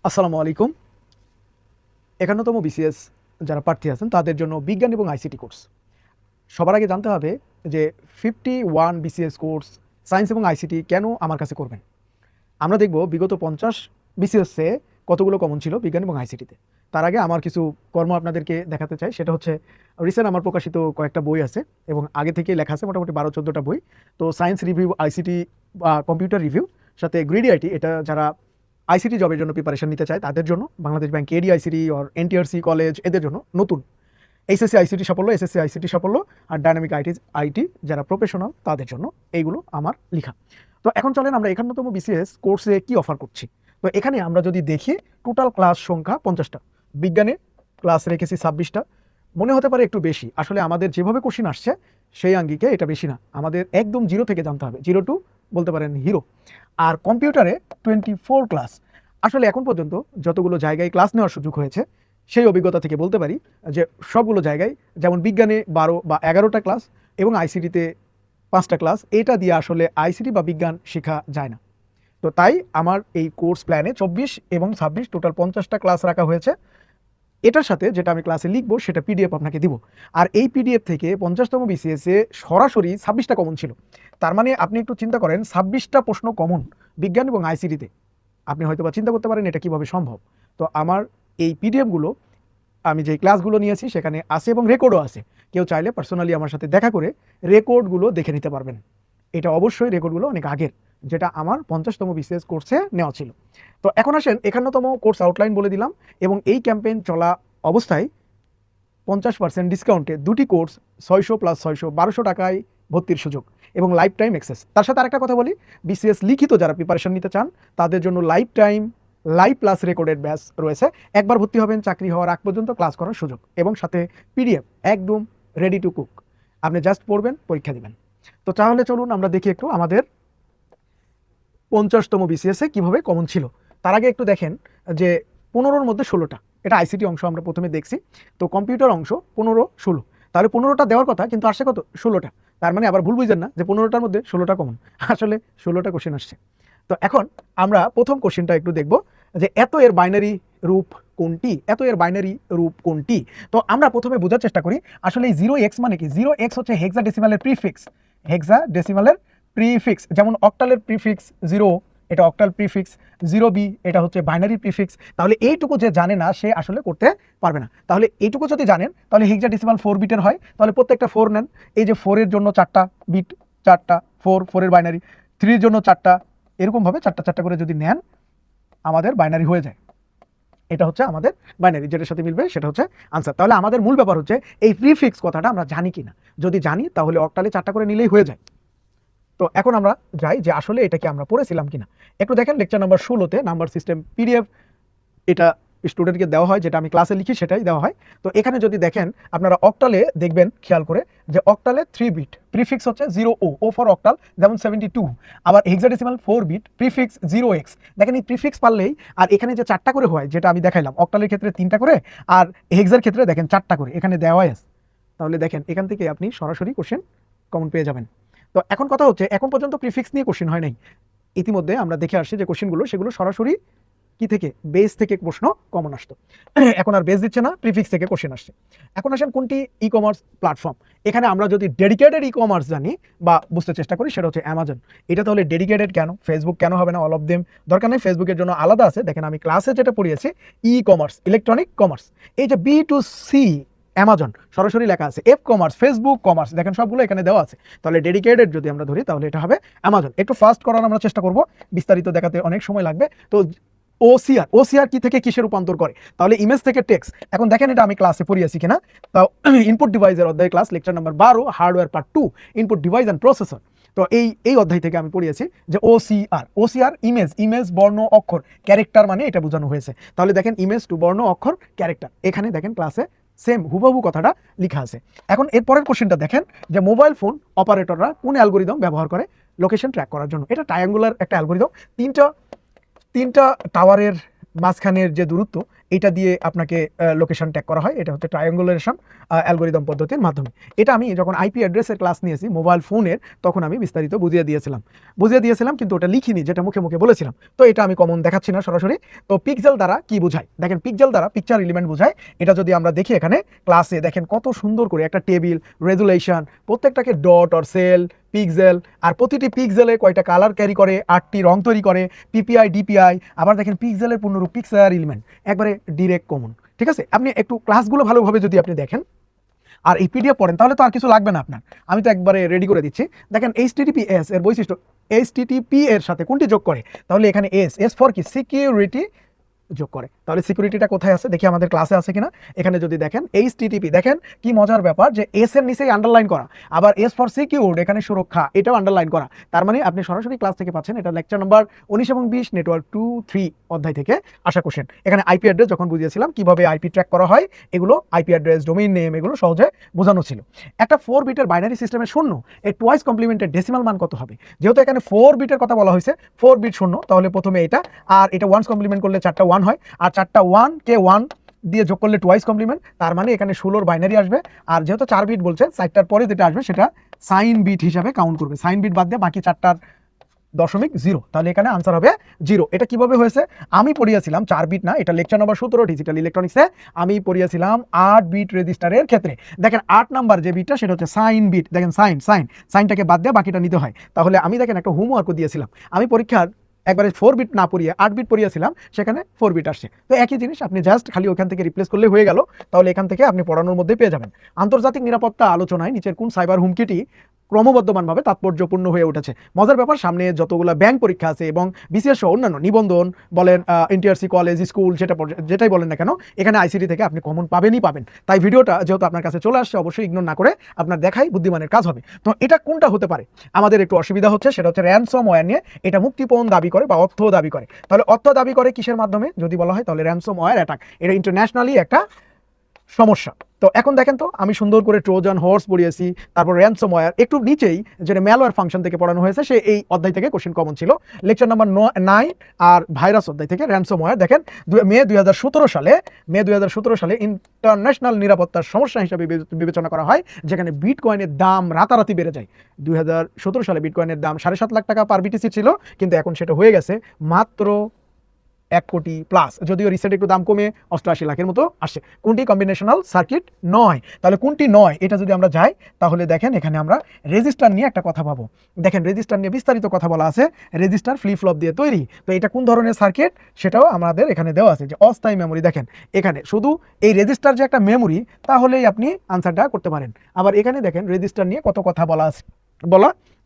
আসসালামু আলাইকুম। ৫১তম বিসিএস যারা প্রার্থী আছেন তাদের জন্য বিজ্ঞান এবং আইসিটি কোর্স। সবার আগে জানতে হবে যে 51 বিসিএস কোর্স সায়েন্স এবং আইসিটি কেন আমার কাছে করবেন। আমরা দেখব বিগত 50 বিসিএসে কতগুলো কমন ছিল বিজ্ঞান এবং আইসিটিতে। তার আগে আমার কিছু কর্ম আপনাদেরকে দেখাতে চাই। সেটা হচ্ছে রিসেন্ট আমার প্রকাশিত কয়েকটা বই আছে এবং আগে থেকে লেখা আছে মোটামুটি 12-14টা বই। তো সায়েন্স রিভিউ, আইসিটি বা কম্পিউটার রিভিউ, সাথে গ্রিডি আইটি, এটা যারা আইসিটি জবের জন্য প্রিপারেশন নিতে চায় তাদের জন্য, Bangladesh bank, AD ICT or NTRC college এদের জন্য নতুন এইচএসসি আইসিটি সাফল্য, এসএসসি আইসিটি সাফল্য আর ডাইনামিক আইটি যারা প্রফেশনাল তাদের জন্য এইগুলো আমার লেখা। তো এখন চলেন আমরা ৫১তম বিসিএস কোর্সে কি অফার করছি। তো এখানে আমরা যদি দেখি টোটাল ক্লাস সংখ্যা 50টা, বিজ্ঞানে ক্লাস রেখেছি 26টা। মনে হতে পারে একটু বেশি, আসলে আমাদের যেভাবে কোশ্চিন আসছে সেই আঙ্গিকে এটা বেশি না, আমাদের একদম জিরো থেকে জানতে হবে, 0 টু বলতে পারেন হিরো। আর কম্পিউটারে 24 ক্লাস। আসলে এখন পর্যন্ত যতগুলো জায়গায় ক্লাস নেওয়ার সুযোগ হয়েছে সেই অভিজ্ঞতা থেকে বলতে পারি যে সবগুলো জায়গায়, যেমন বিজ্ঞানে 12 বা 11টা ক্লাস এবং আইসিটিতে 5টা ক্লাস, এটা দিয়ে আসলে আইসিটি বা বিজ্ঞান শেখা যায় না। তো তাই আমার এই কোর্স প্ল্যানে 24 এবং 26 টোটাল 50টা ক্লাস রাখা হয়েছে। এটার সাথে যেটা আমি ক্লাসে লিখবো সেটা পিডিএফ আপনাকে দিব। আর এই পিডিএফ থেকে 50তম বিসিএসে সরাসরি 26টা কমন ছিল। তার মানে আপনি একটু চিন্তা করেন, 26টা প্রশ্ন কমন বিজ্ঞান এবং আইসিটিতে। আপনি হয়তো বা চিন্তা করতে পারেন এটা কিভাবে সম্ভব। তো আমার এই পিডিএফগুলো আমি যে ক্লাসগুলো নিয়েছি সেখানে আছে এবং রেকর্ডও আছে। কেউ চাইলে পার্সোনালি আমার সাথে দেখা করে রেকর্ডগুলো দেখে নিতে পারবেন। এটা অবশ্যই রেকর্ডগুলো অনেক আগের, যেটা আমার 50তম বিসিএস কোর্সে নেওয়া ছিল। তো এখন আসেন ৫১তম কোর্স আউটলাইন বলে দিলাম। এবং এই ক্যাম্পেইন চলা অবস্থায় 50% ডিসকাউন্টে দুটি কোর্স 600 + 600 1200 টাকায় ভর্তির সুযোগ এবং লাইফ টাইম অ্যাক্সেস। তার সাথে আরেকটা কথা বলি, বিসিএস লিখিত যারা প্রিপারেশন নিতে চান তাদের জন্য life time live plus recorded batch রয়েছে। একবার ভর্তি হবেন, চাকরি হওয়ার আগ পর্যন্ত ক্লাস করার সুযোগ এবং সাথে পিডিএফ একদম রেডি টু কুক। আপনি জাস্ট পড়বেন, পরীক্ষা দিবেন। তো তাহলে চলুন আমরা দেখি একটু আমাদের 50তম বিসিএসে কিভাবে কমন ছিল। তার আগে একটু দেখেন যে 15-র মধ্যে 16টা, এটা আইসিটি অংশ আমরা প্রথমে দেখছি। তো কম্পিউটার অংশ 15-16, তাহলে 15টা দেওয়ার কথা কিন্তু আসছে কত, 16টা। তার মানে আবার ভুল বুঝেন না যে 15টার মধ্যে 16টা কমন, আসলে 16টা কোশ্চেন আসছে। তো এখন আমরা প্রথম কোশ্চেনটা একটু দেখব যে এত এর বাইনারি রূপ কোনটি, এত এর বাইনারি রূপ কোনটি। তো আমরা প্রথমে বোঝার চেষ্টা করি আসলে এই 0x মানে কি। 0x হচ্ছে হেক্সাডেসিমালের প্রিফিক্স, হেক্সাডেসিমালের প্রিফিক্স। যেমন অক্টালের প্রিফিক্স 0, এটা অক্টাল প্রিফিক্স। 0b এটা হচ্ছে বাইনারি প্রিফিক্স। তাহলে এইটুকু যে জানে না সে আসলে করতে পারবে না। তাহলে এইটুকু যদি জানেন তাহলে হেক্সাডেসিমাল 4 বিটের হয়, তাহলে প্রত্যেকটা 4 নেন। এই যে 4 এর জন্য 4টা বিট, 4টা 4 এর বাইনারি, 3 এর জন্য 4টা, এরকমভাবে 4টা করে যদি নেন আমাদের বাইনারি হয়ে যায়। এটা হচ্ছে আমাদের বাইনারি, যেটার সাথে মিলবে সেটা হচ্ছে আনসার। তাহলে আমাদের মূল ব্যাপার হচ্ছে এই প্রিফিক্স কথাটা আমরা জানি কিনা। যদি জানি তাহলে অক্টালে 4টা করে নিলেই হয়ে যায়। তো এখন আমরা যাই যে আসলে এটা কি আমরা পড়েছিলাম কিনা। একটু দেখেন লেকচার নাম্বার 16-তে নাম্বার সিস্টেম পিডিএফ এটা স্টুডেন্টকে দেওয়া হয়, যেটা আমি ক্লাসে লিখি সেটাই দেওয়া হয়। তো এখানে যদি দেখেন আপনারা অক্টালে দেখবেন খেয়াল করে যে অক্টালে 3 বিট প্রিফিক্স হচ্ছে 0o, ও ফর অক্টাল, যেমন 72। আবার হেক্সাডেসিমাল 4 বিট প্রিফিক্স 0x। দেখেন এই প্রিফিক্স পারলেই, আর এখানে যে 4টা করে হয় যেটা আমি দেখাইলাম, অক্টালের ক্ষেত্রে 3টা করে আর হেক্সার ক্ষেত্রে দেখেন 4টা করে এখানে দেওয়াই আছে। তাহলে দেখেন এখান থেকে আপনি সরাসরি কোশ্চেন কমন পেয়ে যাবেন। তো এখন কথা হচ্ছে এখন পর্যন্ত প্রিফিক্স নিয়ে কোশ্চেন হয় নাই। ইতিমধ্যে আমরা দেখে আসছি যে কোশ্চেনগুলো সেগুলো সরাসরি কি থেকে, বেস থেকে প্রশ্ন কমন আসতো। এখন আর বেস দিচ্ছে না, প্রিফিক্স থেকে কোশ্চেন আসছে। এখন আসেন কোনটি ই কমার্স প্ল্যাটফর্ম। এখানে আমরা যদি ডেডিকেটেড ই কমার্স জানি বা বুঝতে চেষ্টা করি সেটা হচ্ছে অ্যামাজন। এটা তাহলে ডেডিকেটেড কেন, ফেসবুক কেন হবে না, অল অফ দেম দরকার নেই, ফেসবুকের জন্য আলাদা আছে। দেখেন আমি ক্লাসে যেটা পড়িয়েছি ই কমার্স, ইলেকট্রনিক কমার্স। এই যে B2C অ্যামাজন সরাসরি লেখা আছে, এফ কমার্স, ফেসবুক কমার্স, দেখেন সবগুলো এখানে দেওয়া আছে। তাহলে ডেডিকেটেড যদি আমরা ধরি তাহলে এটা হবে অ্যামাজন। একটু ফাস্ট করার আমরা চেষ্টা করব, বিস্তারিত দেখাতে অনেক সময় লাগবে। তো ওসিআর কি থেকে কিসে রূপান্তর করে, তাহলে ইমেজ থেকে টেক্সট। এখন দেখেন এটা আমি ক্লাসে পড়িয়েছি কিনা। তাও ইনপুট ডিভাইসের অধ্যায় class lecture number 12 hardware part 2 input device and processor. তো এই অধ্যায় থেকে আমি পড়িয়েছি যে ওসিআর ইমেজ বর্ণ অক্ষর, ক্যারেক্টার মানে এটা বোঝানো হয়েছে। তাহলে দেখেন ইমেজ টু বর্ণ অক্ষর ক্যারেক্টার, এখানে দেখেন ক্লাসে সেম হুবহু কথাটা লেখা আছে। এখন এর পরের কোশ্চেনটা দেখেন যে মোবাইল ফোন অপারেটররা কোন অ্যালগোরিদম ব্যবহার করে লোকেশন ট্র্যাক করার জন্য। এটা ট্রায়াঙ্গুলার একটা অ্যালগোরিদম। তিনটা টাওয়ারের মাঝখানের যে দূরত্ব এটা দিয়ে আপনাকে লোকেশন ট্যাগ করা হয়। এটা হচ্ছে ট্রায়াঙ্গুলারেশন অ্যালগোরিদম পদ্ধতির মাধ্যমে। এটা আমি যখন আইপি অ্যাড্রেসের ক্লাস নিয়েছি মোবাইল ফোনের, তখন আমি বিস্তারিত বুঝিয়ে দিয়েছিলাম, কিন্তু ওটা লিখিনি, যেটা মুখে মুখে বলেছিলাম। তো এটা আমি কমন দেখাচ্ছি না সরাসরি। তো পিক্সেল দ্বারা কি বোঝায় দেখেন, পিক্সেল দ্বারা পিকচার এলিমেন্ট বোঝায়। এটা যদি আমরা দেখি এখানে ক্লাসে দেখেন কত সুন্দর করে একটা টেবিল, রেজুলেশন, প্রত্যেকটাকে ডট অর সেল, পিক্সেল, আর প্রতিটি পিক্সেলে কয়টা কালার ক্যারি করে, 8টি রং তৈরি করে, পিপিআই, ডিপিআই, আবার দেখেন পিক্সেলের পূর্ণরূপ পিক্সেল এলিমেন্ট, একবারে ডিরেক্ট কমন। ঠিক আছে, আপনি একটু ক্লাসগুলো ভালোভাবে যদি আপনি দেখেন আর এই পিডিএফ পড়েন তাহলে তো আর কিছু লাগবে না আপনার। আমি তো একবারে রেডি করে দিচ্ছি। দেখেন এইচটিটিপিএস এর বৈশিষ্ট্য, এইচটিটিপি এর সাথে কোনটি যোগ করে, তাহলে এখানে এস ফর কি, সিকিউরিটি যোগ করে। তাহলে সিকিউরিটিটা কোথায় আছে দেখি আমাদের ক্লাসে আছে কিনা। এখানে যদি দেখেন এইচটিটিপি, দেখেন কি মজার ব্যাপার যে এস এর নিচেই আন্ডারলাইন করা, আবার এস ফর সিকিউরড এখানে সুরক্ষা এটাও আন্ডারলাইন করা। তার মানে আপনি সরাসরি ক্লাস থেকে পাচ্ছেন। এটা লেকচার নাম্বার 19 এবং 20 নেটওয়ার্ক 2-3 অধ্যায় থেকে আসা কোশ্চেন। এখানে আইপি অ্যাড্রেস যখন বুঝিয়েছিলাম কিভাবে আইপি ট্র্যাক করা হয়, এগুলো আইপি অ্যাড্রেস, ডোমেইন নেম, এগুলো সহজে বোঝানো ছিল। একটা 4 বিটের বাইনারি সিস্টেমের শূন্য এর টুয়াইস কমপ্লিমেন্টের ডেসিমাল মান কত হবে? যেহেতু এখানে 4 বিটের কথা বলা হয়েছে, 4 বিট শূন্য, তাহলে প্রথমে এটা, আর এটা ওয়ান্স কমপ্লিমেন্ট করলে 4টা 1 হয়, আর 4টা 1 কে 1 দিয়ে যোগ করলে টুয়াইস কমপ্লিমেন্ট, তার মানে এখানে 16 বাইনারি আসবে। আর যেহেতু 4 বিট বলছে, 4টার পরে যেটা আসবে সেটা সাইন বিট হিসাবে কাউন্ট করবে, সাইন বিট বাদ দিয়ে বাকি 4টার 0.0, তাহলে এখানে আনসার হবে 0। এটা কিভাবে হয়েছে, আমি পড়িয়েছিলাম 4 বিট না, এটা লেকচার নাম্বার 17 ডিজিটাল ইলেকট্রনিক্সে আমি পড়িয়েছিলাম 8 বিট রেজিস্টারের ক্ষেত্রে। দেখেন 8 নাম্বার যে বিটটা সেটা হচ্ছে সাইন বিট। দেখেন সাইনটাকে বাদ দিয়ে বাকিটা নিতে হয়। তাহলে আমি দেখেন একটা হোমওয়ার্কও দিয়েছিলাম, আমি পরীক্ষার একবারে 4 বিট না পড়িয়ে 8 বিট পড়িয়েছিলাম, সেখানে 4 বিট আসছে। তো একই জিনিস আপনি জাস্ট খালি ওখান থেকে রিপ্লেস করলে হয়ে গেল, তাহলে এখান থেকে আপনি পড়ানোর মধ্যে পেয়ে যাবেন। আন্তর্জাতিক নিরাপত্তা আলোচনায় নিচের কোন সাইবার হুমকিটি ক্রমবর্ধমানভাবে তাৎপর্যপূর্ণ হয়ে উঠেছে? মজার ব্যাপার, সামনে যতগুলো ব্যাংক পরীক্ষা আছে এবং বিসিএস সহ অন্যান্য নিবন্ধন বলেন, এনটিআরসি কলেজ, স্কুল, যেটাই বলেন না কেন, এখানে আইসিটি থেকে আপনি কমন পাবেনই পাবেন। তাই ভিডিওটা যেহেতু আপনার কাছে চলে আসছে, অবশ্যই ইগনোর না করে আপনার দেখাই বুদ্ধিমানের কাজ হবে। তো এটা কোনটা হতে পারে? আমাদের একটু অসুবিধা হচ্ছে, সেটা হচ্ছে র্যানসমওয়্যার নিয়ে। এটা মুক্তিপণ দাবি করে বা অর্থ দাবি করে। তাহলে অর্থ দাবি করে কিসের মাধ্যমে যদি বলা হয়, তাহলে র্যানসমওয়্যার অ্যাটাক, এটা ইন্টারন্যাশনালি একটা সমস্যা। তো এখন দেখেন তো আমি সুন্দর করে ট্রোজান হর্স পড়িয়েছি, তারপর র্যানসমওয়্যার একটু নিচেই যেটা ম্যালওয়্যার ফাংশন থেকে পড়ানো হয়েছে, সে এই অধ্যায় থেকে কোশ্চেন কমন ছিল, লেকচার নাম্বার 9 আর ভাইরাস অধ্যায় থেকে র্যানসমওয়্যার। দেখেন মে 2017 সালে ইন্টারন্যাশনাল নিরাপত্তার সমস্যা হিসেবে বিবেচনা করা হয়, যেখানে বিটকয়েনের দাম রাতারাতি বেড়ে যায়। 2017 সালে বিটকয়েনের দাম 7.5 লাখ টাকা পার বিটিসি ছিল, কিন্তু এখন সেটা হয়ে গেছে মাত্র 1 কোটি প্লাস, যদিও রিসেন্ট একটু দাম কমে 88 লাখের মতো আসছে। কোনটি কম্বিনেশনাল সার্কিট নয়? তাহলে কোনটি নয়, এটা যদি আমরা যাই তাহলে দেখেন এখানে আমরা রেজিস্টার নিয়ে একটা কথা পাবো। দেখেন রেজিস্টার নিয়ে বিস্তারিত কথা বলা আছে, রেজিস্টার ফ্লিপ ফ্লপ দিয়ে তৈরি। তো এটা কোন ধরনের সার্কিট সেটাও আমাদের এখানে দেওয়া আছে, যে অস্থায়ী মেমোরি। দেখেন এখানে শুধু এই রেজিস্টার যে একটা মেমোরি, তাহলেই আপনি আনসারটা করতে পারেন। আবার এখানে দেখেন রেজিস্টার নিয়ে কত কথা বলা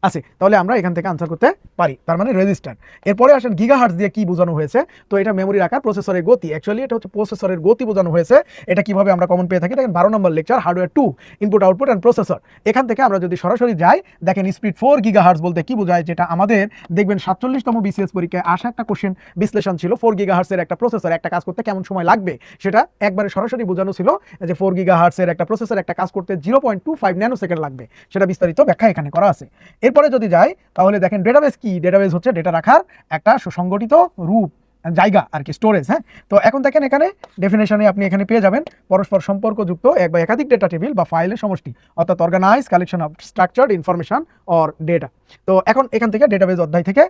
আছে, তাহলে আমরা এখান থেকে আনসার করতে পারি, তার মানে রেজিস্টার। এরপরে আসেন গিগাহার্টজ দিয়ে কি বোঝানো হয়েছে। তো এটা মেমোরির আকার, প্রসেসরের গতি, অ্যাকচুয়ালি এটা হচ্ছে প্রসেসরের গতি বোঝানো হয়েছে। এটা কিভাবে আমরা কমন পেয়ে থাকি, দেখেন 12 number lecture hardware 2 input output and processor. এখান থেকে আমরা যদি সরাসরি যাই, দেখেন স্পিড 4 গিগাহার্টজ বলতে কি বোঝায়, যেটা আমাদের দেখবেন 47তম বিসিএস পরীক্ষায় আসা একটা কোশ্চেন বিশ্লেষণ ছিল। 4 গিগাহার্টজের একটা প্রসেসর একটা কাজ করতে কেমন সময় লাগবে, সেটা একবারে সরাসরি বোঝানো ছিল, যে 4 গিগাহার্টজের একটা প্রসেসর একটা কাজ করতে 0.25 ন্যানোসেকেন্ড লাগবে। সেটা বিস্তারিত ব্যাখ্যা এখানে করা আছে। এরপরে যদি যাই তাহলে দেখেন ডেটাবেস কি, ডেটাবেস হচ্ছে ডেটা রাখার একটা সুসংগঠিত রূপ, জায়গা আর কি, স্টোরেজ। হ্যাঁ, তো এখন দেখেন এখানে ডেফিনেশনে আপনি এখানে পেয়ে যাবেন পরস্পর সম্পর্কযুক্ত এক বা একাধিক ডেটা টেবিল বা ফাইলের সমষ্টি, অর্থাৎ organise collection of structured information or data. তো এখন এখান থেকে ডেটাবেস অধ্যায় থেকে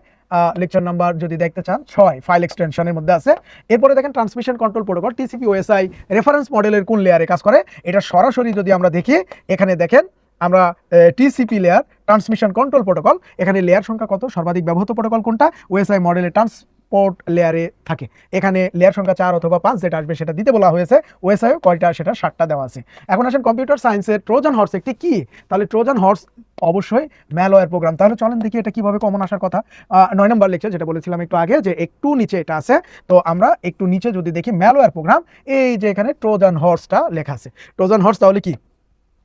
লেকচার নাম্বার যদি দেখতে চান 6 ফাইল এক্সটেনশনের মধ্যে আছে। এরপরে দেখেন transmission control protocol, TCP OSI reference মডেলের কোন লেয়ারে কাজ করে, এটা সরাসরি যদি আমরা দেখি, এখানে দেখেন আমরা TCP layer transmission control protocol, এখানে লেয়ার সংখ্যা কত, সর্বাধিক ব্যবহৃত প্রোটোকল কোনটা, ওএসআই মডেলের ট্রান্সপোর্ট লেয়ারে থাকে। এখানে লেয়ার সংখ্যা 4 অথবা 5 যেটা আসবে সেটা দিতে বলা হয়েছে, ওএসআই কয়টা, সেটা 7টা দেওয়া আছে। এখন আসেন কম্পিউটার সায়েন্সের ট্রোজান হর্স একটি কি, তাহলে ট্রোজান হর্স অবশ্যই ম্যালওয়্যার প্রোগ্রাম। তাহলে চলেন দেখি এটা কিভাবে কমন আসার কথা। 9 নম্বর লেকচার যেটা বলেছিলাম একটু আগে, যে একটু নিচে এটা আছে। তো আমরা একটু নিচে যদি দেখি ম্যালওয়্যার প্রোগ্রাম, এই যে এখানে ট্রোজান হর্সটা লেখা আছে। ট্রোজান হর্স তাহলে কি,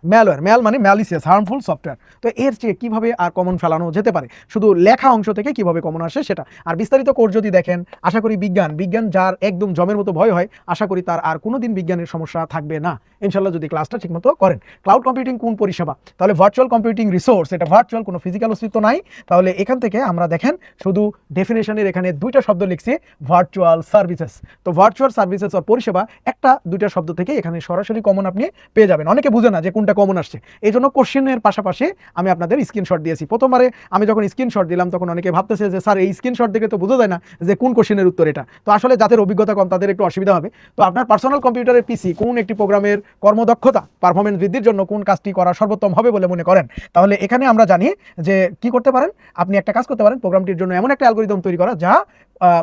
ম্যাল মানে ম্যালিসিয়াস হার্মফুল সফটওয়্যার। তো এর চেয়ে কিভাবে আর কমন ফেলানো যেতে পারে, শুধু লেখা অংশ থেকে কিভাবে কমন আসে সেটা। আর বিস্তারিত কোর্স যদি দেখেন, আশা করি বিজ্ঞান যার একদম জমের মতো ভয় হয়, আশা করি তার আর কোনোদিন বিজ্ঞানের সমস্যা থাকবে না ইনশাল্লাহ, যদি ক্লাসটা ঠিকমতো করেন। ক্লাউড কম্পিউটিং কোন পরিষেবা? তাহলে ভার্চুয়াল কম্পিউটিং রিসোর্স, এটা ভার্চুয়াল, কোনো ফিজিক্যাল অস্তিত্ব নাই। তাহলে এখান থেকে আমরা দেখেন শুধু ডেফিনেশনের এখানে দুইটা শব্দ লিখছি, ভার্চুয়াল সার্ভিসেস। তো ভার্চুয়াল সার্ভিসেস আর পরিষেবা একটা দুইটা শব্দ থেকে এখানে সরাসরি কমন আপনি পেয়ে যাবেন। অনেকে বুঝে না যে কোনটা কমন আসছে, এই জন্য কোশ্চেনের পাশাপাশি আমি আপনাদের স্ক্রিনশট দিয়েছি। প্রথমবারে আমি যখন স্ক্রিনশট দিলাম তখন অনেকে ভাবতেছে যে স্যার এই স্ক্রিনশট দেখে তো বোঝা যায় না যে কোন কোশ্চেনের উত্তর এটা। তো আসলে যাদের অভিজ্ঞতা কম তাদের একটু অসুবিধা হবে। তো আপনার পার্সোনাল কম্পিউটারের পিসি কোন একটি প্রোগ্রামের কর্মদক্ষতা পারফরমেন্স বৃদ্ধির জন্য কোন কাজটি করা সর্বোত্তম হবে বলে মনে করেন, তাহলে এখানে আমরা জানি যে কি করতে পারেন, আপনি একটা কাজ করতে পারেন, প্রোগ্রামটির জন্য এমন একটা অ্যালগরিদম তৈরি করা যা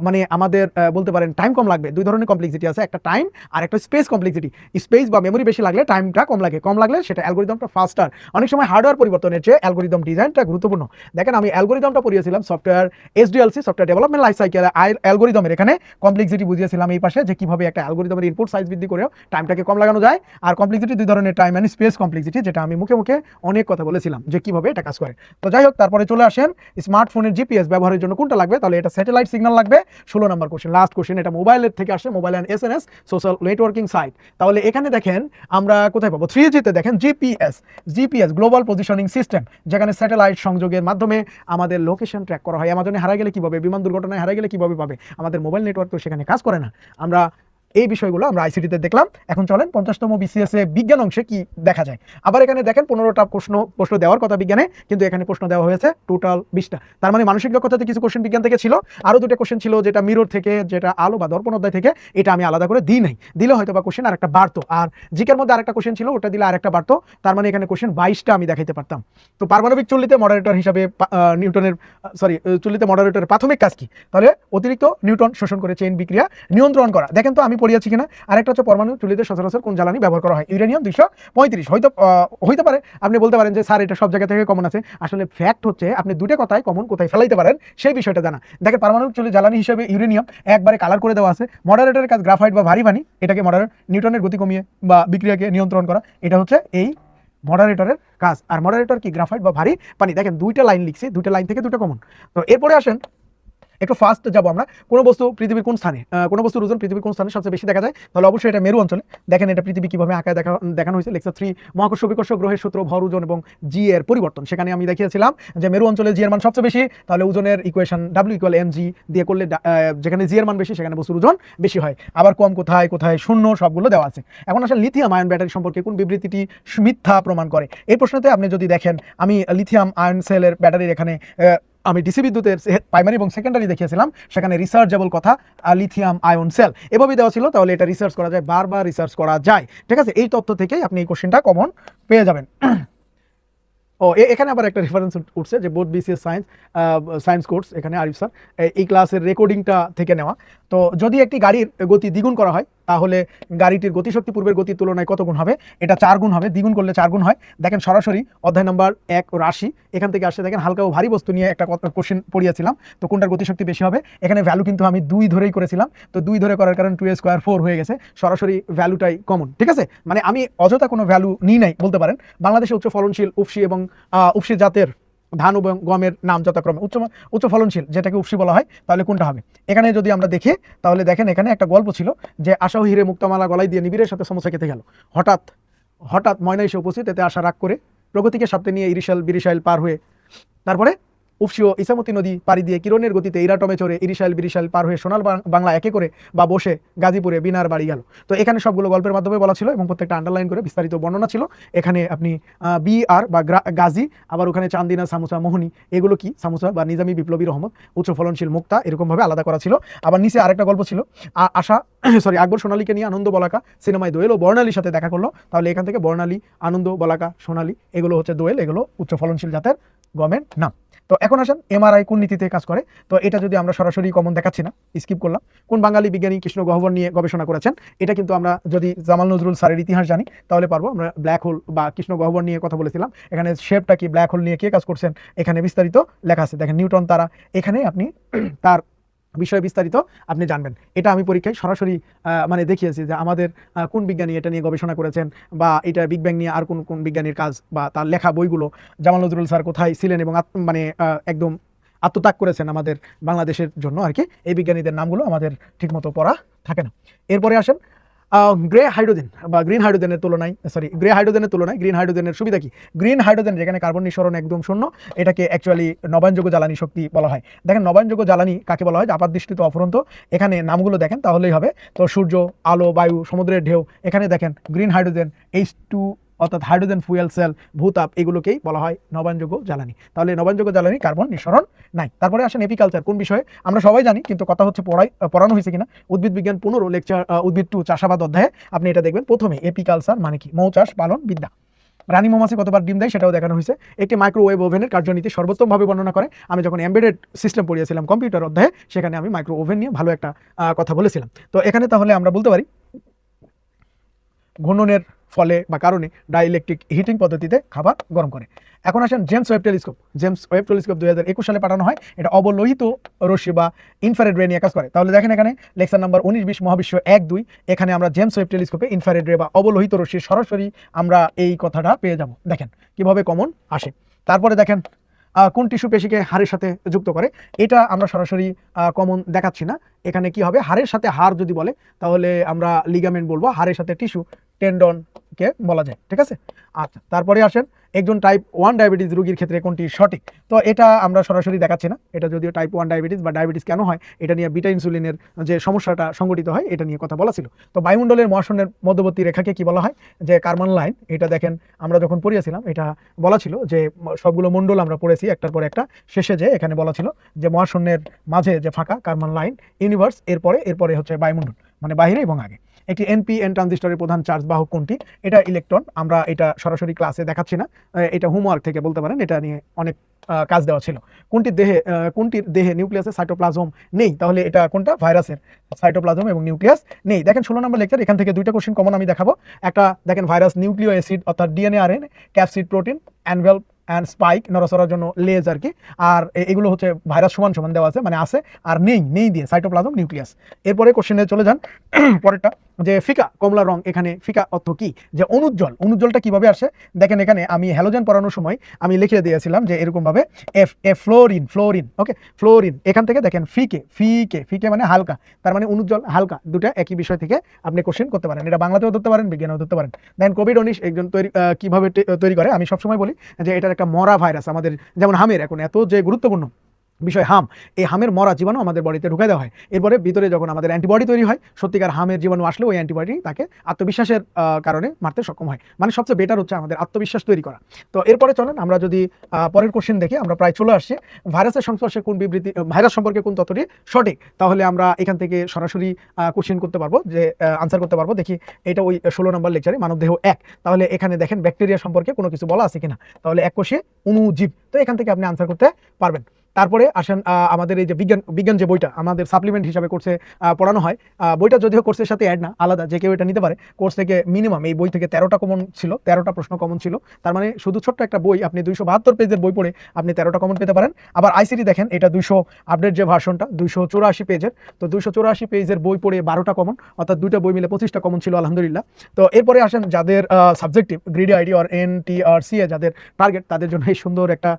মানে আমাদের বলতে পারেন টাইম কম লাগবে। দুই ধরনের কমপ্লেক্সিটি আছে, একটা টাইম আর একটা স্পেস কমপ্লেক্সিটি। স্পেস বা মেমোরি বেশি লাগলে টাইমটা কম লাগলে সেটা অ্যালগরিদমটা ফাস্টার। অনেক সময় হার্ডওয়্যার পরিবর্তনের চেয়ে অ্যালগরিদম ডিজাইনটা গুরুত্বপূর্ণ। দেখেন আমি অ্যালগরিদমটা পড়িয়েছিলাম software SDLC, software development life cycle অ্যালগরিদমের এখানে কমপ্লেক্সিটি বুঝিয়েছিলাম এই পাশে, যে কিভাবে একটা অ্যালগরিদমের ইনপুট সাইজ বৃদ্ধি করেও টাইমটাকে কম লাগানো যায়। আর কমপ্লেক্সিটি দুই ধরনের, টাইম অ্যান্ড স্পেস কমপ্লেক্সিটি, যেটা আমি মুখে মুখে অনেক কথা বলেছিলাম যে কিভাবে এটা কাজ করে। তো যাই হোক, তারপরে চলে আসেন স্মার্টফোনের জিপিএস ব্যবহারের জন্য কোনটা লাগবে। তাহলে এটা স্যাটেলাইট সিগন্যাল লাগবে। 16 নম্বর কোশ্চেন, লাস্ট কোশ্চেন, এটা মোবাইলের থেকে আসে, mobile and SNS social networking site. তাহলে এখানে দেখেন আমরা কোথায় পাবো, 3G-তে দেখেন জিপিএস গ্লোবাল পজিশনিং সিস্টেম, যেখানে স্যাটেলাইট সংযোগের মাধ্যমে আমাদের লোকেশন ট্র্যাক করা হয়। আমাজনে হারা গেলে কিভাবে, বিমান দুর্ঘটনায় হারা গেলে কিভাবে পাবে, আমাদের মোবাইল নেটওয়ার্ক তো সেখানে কাজ করে না। আমরা এই বিষয়গুলো আমরা আইসিটিতে দেখলাম। এখন চলেন 50তম বিসিএস এ বিজ্ঞান অংশে কি দেখা যায়। আবার এখানে দেখেন 15টা প্রশ্ন দেওয়ার কথা বিজ্ঞানে, কিন্তু এখানে প্রশ্ন দেওয়া হয়েছে টোটাল 20টা। তার মানে মানসিক দক্ষতাতে কিছু কোশ্চেন বিজ্ঞান থেকে ছিল, আরো দুটো কোশ্চেন ছিল যেটা মিরর থেকে, যেটা আলো বা দর্পণ অধ্যায় থেকে, এটা আমি আলাদা করে দিই নাই। দিলে হয়তো বা কোশ্চেন আরেকটা বাড়তো। আর জিকের মধ্যে আরেকটা কোশ্চেন ছিল, ওটা দিলে আরেকটা বাড়তো। তার মানে এখানে কোশ্চেন 22টা আমি দেখাইতে পারতাম। তো পারমাণবিক চুল্লিতে মডারেটর হিসাবে নিউটনের চুল্লিতে মডারেটরের প্রাথমিক কাজ কি? তাহলে অতিরিক্ত নিউটন শোষণ করে চেইন বিক্রিয়া নিয়ন্ত্রণ করা। দেখেন তো আমি পড়িয়েছি কিনা। আরেকটা হচ্ছে পরমাণু চুল্লিতে সচরাচর কোন জ্বালানি ব্যবহার করা হয়? ইউরেনিয়াম 235। হইতে পারে আপনি বলতে পারেন যে স্যার এটা সব জায়গা থেকে কমন আছে। আসলে ফ্যাক্ট হচ্ছে আপনি দুটো কথায় কমন কোথায় ফেলাইতে পারেন সেই বিষয়টা জানা। দেখেন পারমাণবিক চুল্লি জ্বালানি হিসেবে ইউরেনিয়াম একবারে কালার করে দেওয়া আছে। মডারেটরের কাজ গ্রাফাইট বা ভারী পানি, এটাকে নিউটনের গতি কমিয়ে বা বিক্রিয়াকে নিয়ন্ত্রণ করা, এটা হচ্ছে এই মডারেটরের কাজ। আর মডারেটর কি গ্রাফাইট বা ভারী পানি। দেখেন দুইটা লাইন লিখছি, দুইটা লাইন থেকে দুটো কমন। তো এরপরে আসেন একটু ফাস্ট যাবো আমরা। কোনো বস্তু পৃথিবীর কোন স্থানে, কোনো বস্তুর ওজন পৃথিবীর কোন স্থানে সবচেয়ে বেশি দেখা যায়? তাহলে অবশ্যই এটা মেরু অঞ্চলে। দেখেন এটা পৃথিবী কিভাবে আঁকায় দেখানো হয়েছে। লেকচার 3 মহাকর্ষ বিকর্ষ গ্রহের সূত্র, ভর, ওজন এবং জি এর পরিবর্তন, সেখানে আমি দেখিয়েছিলাম যে মেরু অঞ্চলে জি এর মান সবচেয়ে বেশি। তাহলে ওজনের ইকুয়েশন W=mg দিয়ে করলে যেখানে জি এর মান বেশি সেখানে বস্তুর ওজন বেশি হয়। আবার কম কোথায় কোথায় শূন্য সবগুলো দেওয়া আছে। এখন আসলে লিথিয়াম আয়ন ব্যাটারি সম্পর্কে কোন বিবৃতিটি মিথ্যা প্রমাণ করে? এই প্রশ্নতে আপনি যদি দেখেন আমি লিথিয়াম আয়ন সেলের ব্যাটারির এখানে আমি ডিসি বিদ্যুতের প্রাইমারি এবং সেকেন্ডারি দেখিয়েছিলাম, সেখানে রিসার্চেবল কথা লিথিয়াম আয়ন সেল এভাবেই দেওয়া ছিল। তাহলে এটা রিসার্চ করা যায়, বারবার রিসার্চ করা যায়। ঠিক আছে, এই তথ্য থেকেই আপনি এই কোশ্চেনটা কমন পেয়ে যাবেন। এখানে আবার একটা রেফারেন্স উঠছে যে বোর্ড বিসিএস সায়েন্স কোর্স, এখানে আরিফ স্যার এই ক্লাসের রেকর্ডিংটা থেকে নেওয়া। তো যদি একটি গাড়ির গতি দ্বিগুণ করা হয় তাহলে গাড়িটির গতিশক্তি পূর্বের গতির তুলনায় কত গুণ হবে? এটা 4 গুণ হবে, দ্বিগুণ করলে 4 গুণ হয়। দেখেন সরাসরি অধ্যায় নাম্বার 1 রাশি এখান থেকে আসছে। দেখেন হালকা ও ভারী বস্তু নিয়ে একটা কোশ্চেন পড়িয়েছিলাম, তো কোনটার গতিশক্তি বেশি হবে? এখানে ভ্যালু কিন্তু আমি 2 ধরেই করেছিলাম, তো 2 ধরে করার কারণে 2² 4 হয়ে গেছে, সরাসরি ভ্যালুটাই কমন। ঠিক আছে, মানে আমি অযথা কোনো ভ্যালু নিই নাই বলতে পারেন। বাংলাদেশে উচ্চ ফলনশীল উফশি এবং উফশি জাতের ধান এবং গমের নাম যথাক্রমে উচ্চ ফলনশীল যেটাকে উফশি বলা হয়, তাহলে কোনটা হবে? এখানে যদি আমরা দেখি তাহলে দেখেন এখানে একটা গল্প ছিল যে আশা ও হিরে মুক্তামালা গলায় দিয়ে নিবিড়ের সাথে সমস্যা খেতে গেল। হঠাৎ ময়না এসে উপস্থিত, এতে আশা রাগ করে প্রগতিকে সাথে নিয়ে বিরিশাইল পার হয়ে তারপরে উফশি ও ইসামতি নদী পাড়ি দিয়ে কিরণের গতিতে ইরাটমে চড়ে বিরিশাইল পার হয়ে সোনাল বাংলা একে করে বা বসে গাজীপুরে বিনার বাড়ি গেল। তো এখানে সবগুলো গল্পের মাধ্যমে বলা ছিল এবং প্রত্যেকটা আন্ডারলাইন করে বিস্তারিত বর্ণনা ছিল। এখানে আপনি বিআর বা গাজী, আবার ওখানে চান্দিনা, সামুসা, মোহনী, এগুলো কি সামুসা বা নিজামী বিপ্লবী রহমত, উচ্চ ফলনশীল মুক্তা, এরকমভাবে আলাদা করা ছিল। আবার নিচে আরেকটা গল্প ছিল আকবর সোনালীকে নিয়ে আনন্দ বলাকা সিনেমায় দোয়েল ও বর্ণালীর সাথে দেখা করলো। তাহলে এখান থেকে বর্ণালী, আনন্দ, বলাকা, সোনালী এগুলো হচ্ছে দোয়েল, এগুলো উচ্চ ফলনশীল জাতের গমের নাম। তো এখন আসেন এমআরআই কোন নীতিতে কাজ করে? তো এটা যদি আমরা সরাসরি কমন দেখাচ্ছি না, স্কিপ করলাম। কোন বাঙালি বিজ্ঞানী কৃষ্ণ গহ্বর নিয়ে গবেষণা করেছেন? এটা কিন্তু আমরা যদি জামাল নজরুল স্যারের ইতিহাস জানি তাহলে পারবো। আমরা ব্ল্যাক হোল বা কৃষ্ণ গহ্বর নিয়ে কথা বলেছিলাম, এখানে শেপটা কি, ব্ল্যাক হোল নিয়ে কে কাজ করছেন এখানে বিস্তারিত লেখা আছে। দেখেন নিউটন তারা, এখানে আপনি তার বিষয়ে বিস্তারিত আপনি জানবেন। এটা আমি পরীক্ষায় সরাসরি মানে দেখিয়েছি যে আমাদের কোন বিজ্ঞানী এটা নিয়ে গবেষণা করেছেন, বা এটা বিগ ব্যাং নিয়ে আর কোন কোন বিজ্ঞানীর কাজ বা তার লেখা বইগুলো, জামাল নজরুল স্যার কোথায় ছিলেন এবং মানে একদম আত্মত্যাগ করেছেন আমাদের বাংলাদেশের জন্য আর কি, এই বিজ্ঞানীদের নামগুলো আমাদের ঠিকমতো পড়া থাকে না। এরপরে আসেন গ্রে হাইড্রোজেন বা গ্রিন হাইড্রোজেনের তুলনায়, গ্রে হাইড্রোজেনের তুলনায় গ্রিন হাইড্রোজেনের সুবিধা কি? গ্রিন হাইড্রোজেন যেখানে কার্বন নিঃসরণ একদম শূন্য, এটাকে অ্যাকচুয়ালি নবায়নযোগ্য জ্বালানি শক্তি বলা হয়। দেখেন নবায়নযোগ্য জ্বালানি কাকে বলা হয়, আপাত দৃষ্টিতে অফুরন্ত, এখানে নামগুলো দেখেন তাহলেই হবে। তো সূর্য, আলো, বায়ু, সমুদ্রের ঢেউ, এখানে দেখেন গ্রিন হাইড্রোজেন, H2 অর্থাৎ হাইড্রোজেন ফুয়েল সেল, ভূতাপ, এগুলোকেই বলা হয় নবায়নযোগ্য জ্বালানি। তাহলে নবায়নযোগ্য জ্বালানি কার্বন নিঃসরণ নাই। তারপরে আসেন এপিকালচার, কোন বিষয়ে আমরা সবাই জানি কিন্তু কথা হচ্ছে পড়ানো হয়েছে কিনা। উদ্ভিদ বিজ্ঞান 15 লেকচার উদ্ভিদ 2 চাষাবাদ অধ্যায়ে আপনি এটা দেখবেন। প্রথমে এপিকালচার মানে কি, মৌচাষ পালন বিদ্যা। রানী মৌমাছি কতবার ডিম দেয় সেটাও দেখানো হয়েছে। একটি মাইক্রোওয়েভ ওভেনের কার্যনীতি সর্বোত্তমভাবে বর্ণনা করে। আমি যখন এমবেডেড সিস্টেম পড়িয়েছিলাম কম্পিউটার অধ্যায়ে, সেখানে আমি মাইক্রো ওভেন নিয়ে ভালো একটা কথা বলেছিলাম। তো এখানে তাহলে আমরা বলতে পারি ঘূর্ণনের ফলে বা কারণে ডাইইলেকট্রিক হিটিং পদ্ধতিতে খাবার গরম করে। এখন আসেন James Webb telescope. James Webb telescope 2021 সালে পাঠানো হয়। এটা অবলোহিত রশ্মি বা ইনফ্রারেড রে নিয়ে কাজ করে। তাহলে দেখেন এখানে লেকচার নাম্বার 19-20 মহাবিশ্ব 1-2, এখানে আমরা জেমস ওয়েব টেলিস্কোপে ইনফ্রারেড রে বা অবলোহিত রশ্মি সরাসরি আমরা এই কথাটা পেয়ে যাব। দেখেন কিভাবে কমন আসে। তারপরে দেখেন কোন টিস্যু পেশিকে হাড়ের সাথে যুক্ত করে, এটা আমরা সরাসরি কমন দেখাচ্ছি না। এখানে কি হবে, হাড়ের সাথে হাড় যদি বলে তাহলে আমরা লিগামেন্ট বলবো, হাড়ের সাথে টিস্যু টেন্ডনকে বলা যায়, ঠিক আছে। আচ্ছা, তারপরে আসেন একজন টাইপ 1 ডায়াবেটিস রোগীর ক্ষেত্রে কোনটি সঠিক। তো এটা আমরা সরাসরি দেখাচ্ছি না, এটা যদিও টাইপ 1 ডায়াবেটিস বা ডায়াবেটিস কেন হয় এটা নিয়ে বিটা ইনসুলিনের যে সমস্যাটা সংঘটিত হয় এটা নিয়ে কথা বলা ছিল। তো বায়ুমণ্ডলের মহাশূন্যের মধ্যবর্তী রেখাকে কি বলা হয়, যে কার্বন লাইন। এটা দেখেন আমরা যখন পড়িয়েছিলাম এটা বলা ছিল যে সবগুলো মণ্ডল আমরা পড়েছি একটার পর একটা, শেষে যে এখানে বলা ছিল যে মহাশূন্যের মাঝে যে ফাঁকা কার্বন লাইন, ইউনিভার্স, এরপরে হচ্ছে বায়ুমণ্ডল, মানে বাইরে এবং আগে। একটি NPN ট্রানজিস্টরের প্রধান চার্জ বাহক কোনটি, এটা ইলেকট্রন। আমরা এটা সরাসরি ক্লাসে দেখাচ্ছি না, এটা হোমওয়ার্ক থেকে বলতে পারেন, এটা নিয়ে অনেক কাজ দেওয়া ছিল। কোনটির দেহে নিউক্লিয়াসে সাইটোপ্লাজম নেই, তাহলে এটা কোনটা, ভাইরাসের সাইটোপ্লাজম এবং নিউক্লিয়াস নেই। দেখেন 16 নম্বর লেকচার, এখান থেকে দুইটা কোশ্চেন কমন আমি দেখাবো। একটা দেখেন ভাইরাস নিউক্লিও অ্যাসিড অর্থাৎ DNA RNA, capsid protein, envelope and spike, নড়াচড়ার জন্য লেজ আর কি। আর এগুলো হচ্ছে ভাইরাস সমান সমান দেওয়া আছে, মানে আছে আর নেই দিয়ে সাইটোপ্লাজম নিউক্লিয়াস। এরপরে কোশ্চেনে চলে যান পরেরটা, যে ফিকা কমলা রং, এখানে ফিকা অর্থ কি, যে অনুজ্জ্বলটা কিভাবে আসে। দেখেন এখানে আমি হ্যালোজেন পড়ানোর সময় আমি লিখে দিয়েছিলাম যে এরকম ভাবে ফ্লোরিন, ওকে, ফ্লোরিন। এখান থেকে দেখেন ফিকে মানে হালকা, তার মানে অনুজ্জ্বল হালকা, দুটা একই বিষয় থেকে আপনি কোশ্চেন করতে পারেন। এটা বাংলাতেও ধরতে পারেন, বিজ্ঞানেও ধরতে পারেন। দেন কোভিড-19 একজন কিভাবে তৈরি করে, আমি সবসময় বলি যে এটার একটা মরা ভাইরাস, আমাদের যেমন হামের এখন এত যে গুরুত্বপূর্ণ বিষয় হাম, এই হামের মরা জীবাণু আমাদের বডিতে ঢুকে দেওয়া হয়। এরপরে ভিতরে যখন আমাদের অ্যান্টিবডি তৈরি হয়, সত্যিকার হামের জীবাণু আসলে ওই অ্যান্টিবডি তাকে আত্মবিশ্বাসের কারণে মারতে সক্ষম হয়। মানে সবচেয়ে বেটার হচ্ছে আমাদের আত্মবিশ্বাস তৈরি করা। তো এরপরে চলেন আমরা যদি পরের কোশ্চেন দেখি, আমরা প্রায় চলে আসছি। ভাইরাসের সংস্পর্শে কোন বিবৃতি, ভাইরাস সম্পর্কে কোন তথ্যটি সঠিক, তাহলে আমরা এখান থেকে সরাসরি কোশ্চেন করতে পারবো, যে আনসার করতে পারবো। দেখি এটা ওই 16 নম্বর লেকচারে মানবদেহ 1, তাহলে এখানে দেখেন ব্যাকটেরিয়া সম্পর্কে কোনো কিছু বলা আছে কিনা, তাহলে এককোষীয় অণুজীব। তো এখান থেকে আপনি আনসার করতে পারবেন। তারপরে আসেন আমাদের এই যে বিজ্ঞান যে বইটা আমাদের সাপ্লিমেন্ট হিসাবে কোর্সে পড়ানো হয়, বইটা যদিও কোর্সের সাথে অ্যাড না, আলাদা, যে কেউ এটা নিতে পারে। কোর্স থেকে মিনিমাম এই বই থেকে 13টা কমন ছিল, 13টা প্রশ্ন কমন ছিল। তার মানে শুধু ছোট্ট একটা বই, আপনি 272 পেজের বই পড়ে আপনি 13টা কমন পেতে পারেন। আবার আইসিটি দেখেন এটা 200 আপডেট যে ভার্সনটা 284 পেজের, তো 284 পেজের বই পড়ে 12টা কমন, অর্থাৎ দুইটা বই মিলে 25টা কমন ছিল, আলহামদুলিল্লাহ। তো এরপরে আসেন যাদের সাবজেক্টিভ গ্রিডি আইডি আর NTRCA যাদের টার্গেট, তাদের জন্য এই সুন্দর একটা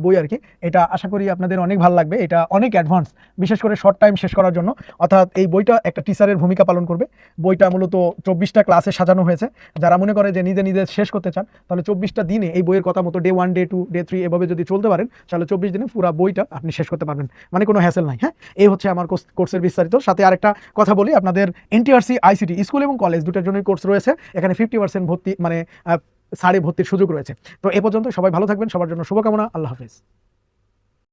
বই আর কি। এটা আশা করি আপনাদের অনেক ভালো লাগবে, এটা অনেক অ্যাডভান্স, বিশেষ করে শর্ট টাইম শেষ করার জন্য। অর্থাৎ এই বইটা একটা টিচারের ভূমিকা পালন করবে। বইটা মূলত 24টা ক্লাসে সাজানো হয়েছে। যারা মনে করে যে নিজে শেষ করতে চান, তাহলে 24টা দিনে এই বইয়ের কথা মতো ডে 1, ডে 2, ডে 3 এভাবে যদি চলতে পারেন, তাহলে 24 দিনে পুরো বইটা আপনি শেষ করতে পারবেন, মানে কোনো হ্যাসেল নাই। হ্যাঁ, এই হচ্ছে আমার কোর্সের বিস্তারিত। সাথে আরেকটা কথা বলি, আপনাদের NTRC ICT স্কুল এবং কলেজ দুটার জন্যই কোর্স রয়েছে। এখানে 50% ভর্তি, মানে ছাড়ে ভর্তির সুযোগ রয়েছে। তো এ পর্যন্ত সবাই ভালো থাকবেন, সবার জন্য শুভকামনা, আল্লাহ হাফেজ।